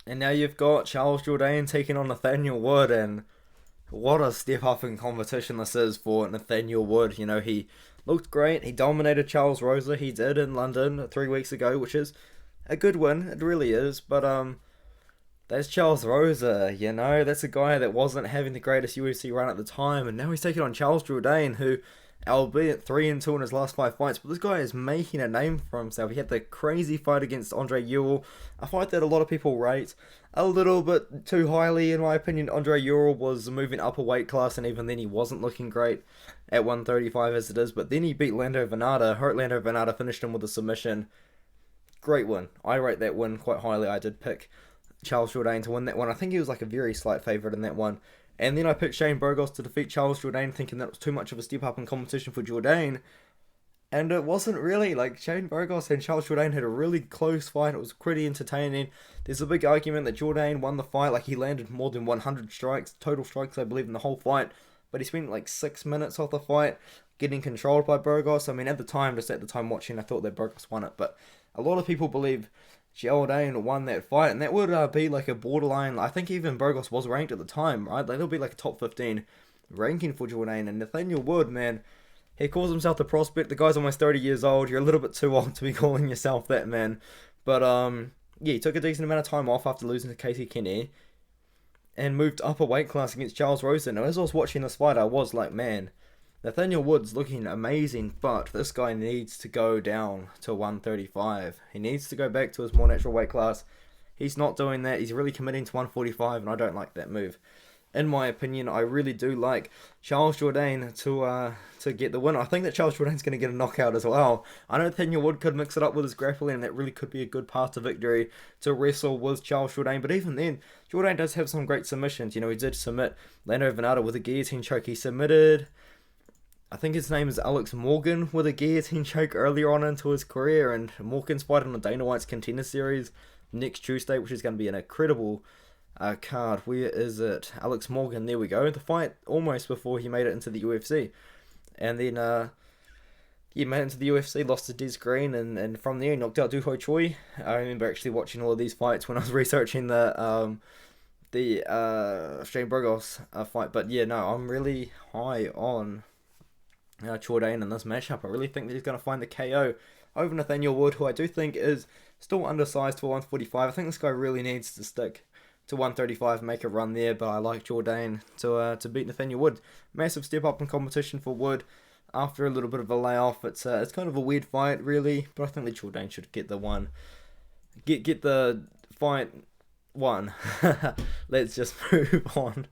And now you've got Charles Jourdain taking on Nathaniel Wood, and what a step up in competition this is for Nathaniel Wood. You know, he looked great. He dominated Charles Rosa. He did in London 3 weeks ago, which is a good win. It really is. But that's Charles Rosa. You know, that's a guy that wasn't having the greatest UFC run at the time, and now he's taking on Charles Jourdain, who, albeit 3-2 in his last 5 fights, but this guy is making a name for himself. He had the crazy fight against Andre Ewell, a fight that a lot of people rate a little bit too highly, in my opinion. Andre Ewell was moving up a weight class, and even then he wasn't looking great at 135 as it is, but then he beat Lando Venata. Hurt Lando Venata, finished him with a submission. Great win. I rate that win quite highly. I did pick Charles Jourdain to win that one. I think he was like a very slight favourite in that one. And then I picked Shane Burgos to defeat Charles Jourdain, thinking that was too much of a step up in competition for Jourdain. And it wasn't really. Like, Shane Burgos and Charles Jourdain had a really close fight. It was pretty entertaining. There's a big argument that Jourdain won the fight. Like, he landed more than 100 strikes, total strikes, I believe, in the whole fight. But he spent like 6 minutes off the fight getting controlled by Burgos. I mean, at the time, just at the time watching, I thought that Burgos won it. But a lot of people believe Jourdain won that fight, and that would be like a borderline. I think even Burgos was ranked at the time, right? Like, it'll be like a top 15 ranking for Jourdain. And Nathaniel Wood, man, he calls himself the prospect. The guy's almost 30 years old. You're a little bit too old to be calling yourself that, man. But yeah, he took a decent amount of time off after losing to Casey Kenny, and moved up a weight class against Charles Rosa. Now, as I was watching this fight, I was like, man, Nathaniel Wood's looking amazing, but this guy needs to go down to 135. He needs to go back to his more natural weight class. He's not doing that. He's really committing to 145, and I don't like that move. In my opinion, I really do like Charles Jourdain to get the win. I think that Charles Jourdain's going to get a knockout as well. I know Nathaniel Wood could mix it up with his grappling, and that really could be a good path to victory to wrestle with Charles Jourdain. But even then, Jourdain does have some great submissions. You know, he did submit Lando Venata with a guillotine choke. He submitted, I think his name is Alex Morgan, with a guillotine choke earlier on into his career, and Morgan's fighting on the Dana White's Contender Series next Tuesday, which is going to be an incredible card. Where is it? Alex Morgan, there we go. The fight almost before he made it into the UFC. And then, he made it into the UFC, lost to Des Green, and from there he knocked out Du Ho Choi. I remember actually watching all of these fights when I was researching the Shane Burgos fight. But yeah, no, I'm really high on Jourdain in this matchup. I really think that he's going to find the KO over Nathaniel Wood, who I do think is still undersized for 145. I think this guy really needs to stick to 135 and make a run there, but I like Jourdain to beat Nathaniel Wood. Massive step up in competition for Wood after a little bit of a layoff. It's kind of a weird fight, really, but I think that Jourdain should get the one. Get the fight won. Let's just move on.